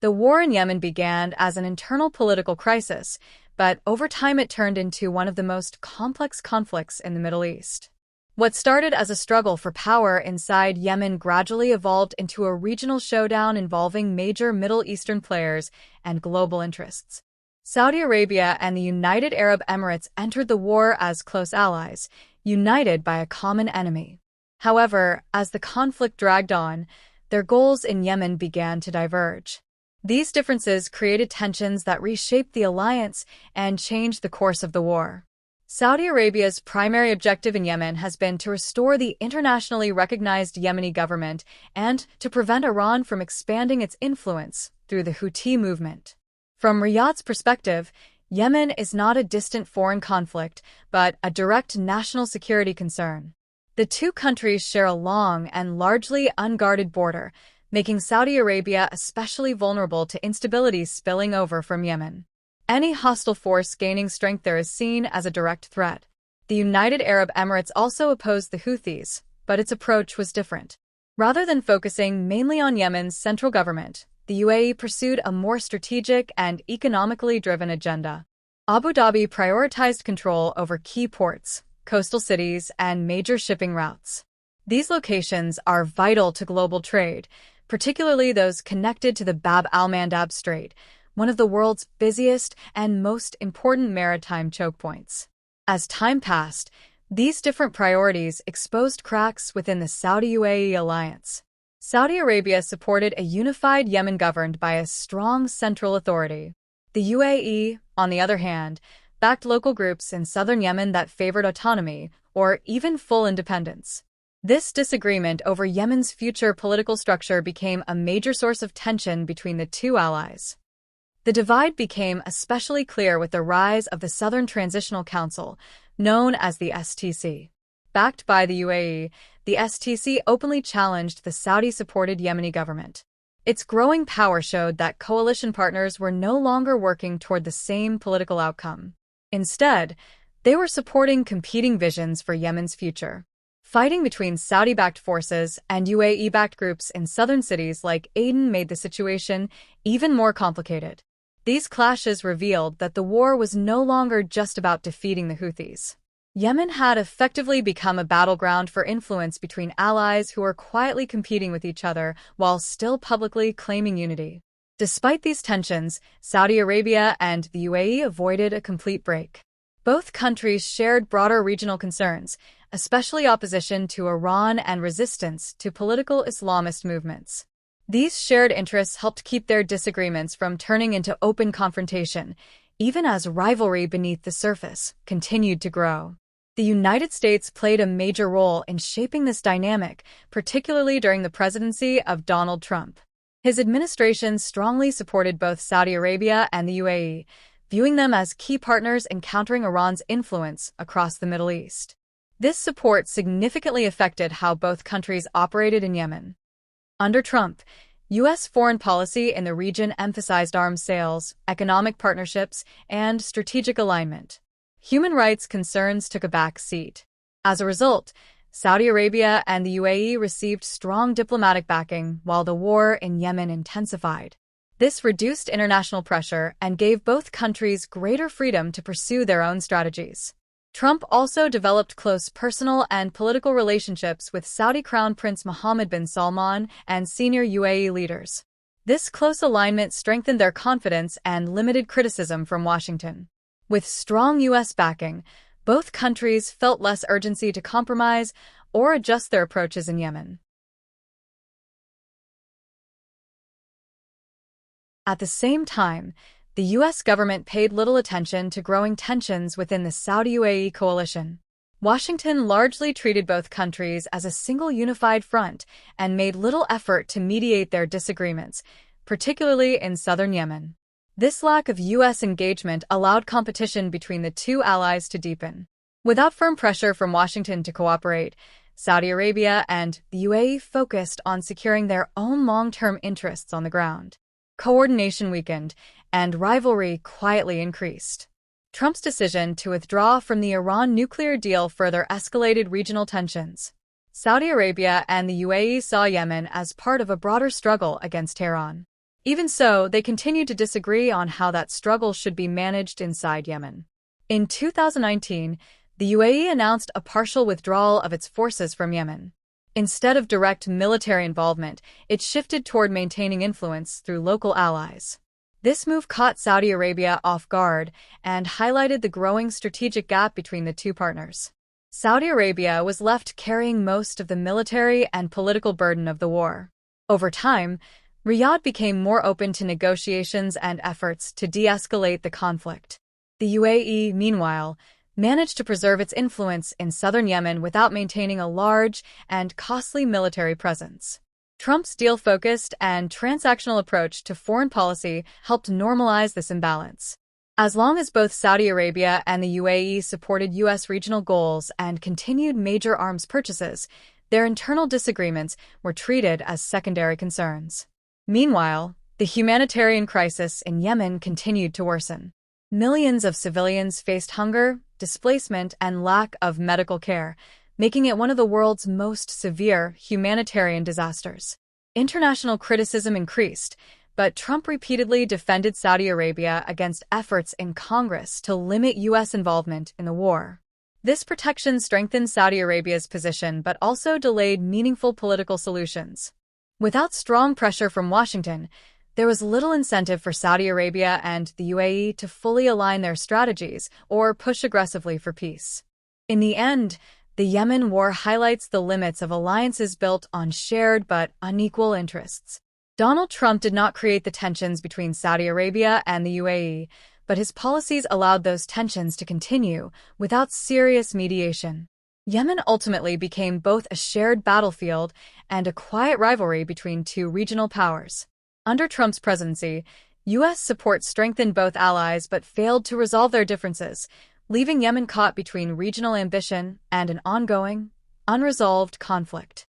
The war in Yemen began as an internal political crisis, but over time it turned into one of the most complex conflicts in the Middle East. What started as a struggle for power inside Yemen gradually evolved into a regional showdown involving major Middle Eastern players and global interests. Saudi Arabia and the United Arab Emirates entered the war as close allies, united by a common enemy. However, as the conflict dragged on, their goals in Yemen began to diverge. These differences created tensions that reshaped the alliance and changed the course of the war. Saudi Arabia's primary objective in Yemen has been to restore the internationally recognized Yemeni government and to prevent Iran from expanding its influence through the Houthi movement. From Riyadh's perspective, Yemen is not a distant foreign conflict, but a direct national security concern. The two countries share a long and largely unguarded border, making Saudi Arabia especially vulnerable to instability spilling over from Yemen. Any hostile force gaining strength there is seen as a direct threat. The United Arab Emirates also opposed the Houthis, but its approach was different. Rather than focusing mainly on Yemen's central government, the UAE pursued a more strategic and economically driven agenda. Abu Dhabi prioritized control over key ports, coastal cities, and major shipping routes. These locations are vital to global trade, particularly those connected to the Bab al-Mandab Strait, one of the world's busiest and most important maritime choke points. As time passed, these different priorities exposed cracks within the Saudi-UAE alliance. Saudi Arabia supported a unified Yemen governed by a strong central authority. The UAE, on the other hand, backed local groups in southern Yemen that favored autonomy or even full independence. This disagreement over Yemen's future political structure became a major source of tension between the two allies. The divide became especially clear with the rise of the Southern Transitional Council, known as the STC. Backed by the UAE, the STC openly challenged the Saudi-supported Yemeni government. Its growing power showed that coalition partners were no longer working toward the same political outcome. Instead, they were supporting competing visions for Yemen's future. Fighting between Saudi-backed forces and UAE-backed groups in southern cities like Aden made the situation even more complicated. These clashes revealed that the war was no longer just about defeating the Houthis. Yemen had effectively become a battleground for influence between allies who were quietly competing with each other while still publicly claiming unity. Despite these tensions, Saudi Arabia and the UAE avoided a complete break. Both countries shared broader regional concerns, especially opposition to Iran and resistance to political Islamist movements. These shared interests helped keep their disagreements from turning into open confrontation, even as rivalry beneath the surface continued to grow. The United States played a major role in shaping this dynamic, particularly during the presidency of Donald Trump. His administration strongly supported both Saudi Arabia and the UAE, viewing them as key partners in countering Iran's influence across the Middle East. This support significantly affected how both countries operated in Yemen. Under Trump, U.S. foreign policy in the region emphasized arms sales, economic partnerships, and strategic alignment. Human rights concerns took a back seat. As a result, Saudi Arabia and the UAE received strong diplomatic backing while the war in Yemen intensified. This reduced international pressure and gave both countries greater freedom to pursue their own strategies. Trump also developed close personal and political relationships with Saudi Crown Prince Mohammed bin Salman and senior UAE leaders. This close alignment strengthened their confidence and limited criticism from Washington. With strong U.S. backing, both countries felt less urgency to compromise or adjust their approaches in Yemen. At the same time, the U.S. government paid little attention to growing tensions within the Saudi-UAE coalition. Washington largely treated both countries as a single unified front and made little effort to mediate their disagreements, particularly in southern Yemen. This lack of U.S. engagement allowed competition between the two allies to deepen. Without firm pressure from Washington to cooperate, Saudi Arabia and the UAE focused on securing their own long-term interests on the ground. Coordination weakened, and rivalry quietly increased. Trump's decision to withdraw from the Iran nuclear deal further escalated regional tensions. Saudi Arabia and the UAE saw Yemen as part of a broader struggle against Tehran. Even so, they continued to disagree on how that struggle should be managed inside Yemen. In 2019, the UAE announced a partial withdrawal of its forces from Yemen. Instead of direct military involvement, it shifted toward maintaining influence through local allies. This move caught Saudi Arabia off guard and highlighted the growing strategic gap between the two partners. Saudi Arabia was left carrying most of the military and political burden of the war. Over time, Riyadh became more open to negotiations and efforts to de-escalate the conflict. The UAE, meanwhile, managed to preserve its influence in southern Yemen without maintaining a large and costly military presence. Trump's deal-focused and transactional approach to foreign policy helped normalize this imbalance. As long as both Saudi Arabia and the UAE supported U.S. regional goals and continued major arms purchases, their internal disagreements were treated as secondary concerns. Meanwhile, the humanitarian crisis in Yemen continued to worsen. Millions of civilians faced hunger, displacement, and lack of medical care, making it one of the world's most severe humanitarian disasters. International criticism increased, but Trump repeatedly defended Saudi Arabia against efforts in Congress to limit U.S. involvement in the war. This protection strengthened Saudi Arabia's position but also delayed meaningful political solutions. Without strong pressure from Washington, there was little incentive for Saudi Arabia and the UAE to fully align their strategies or push aggressively for peace. In the end, the Yemen war highlights the limits of alliances built on shared but unequal interests. Donald Trump did not create the tensions between Saudi Arabia and the UAE, but his policies allowed those tensions to continue without serious mediation. Yemen ultimately became both a shared battlefield and a quiet rivalry between two regional powers. Under Trump's presidency, U.S. support strengthened both allies but failed to resolve their differences, leaving Yemen caught between regional ambition and an ongoing, unresolved conflict.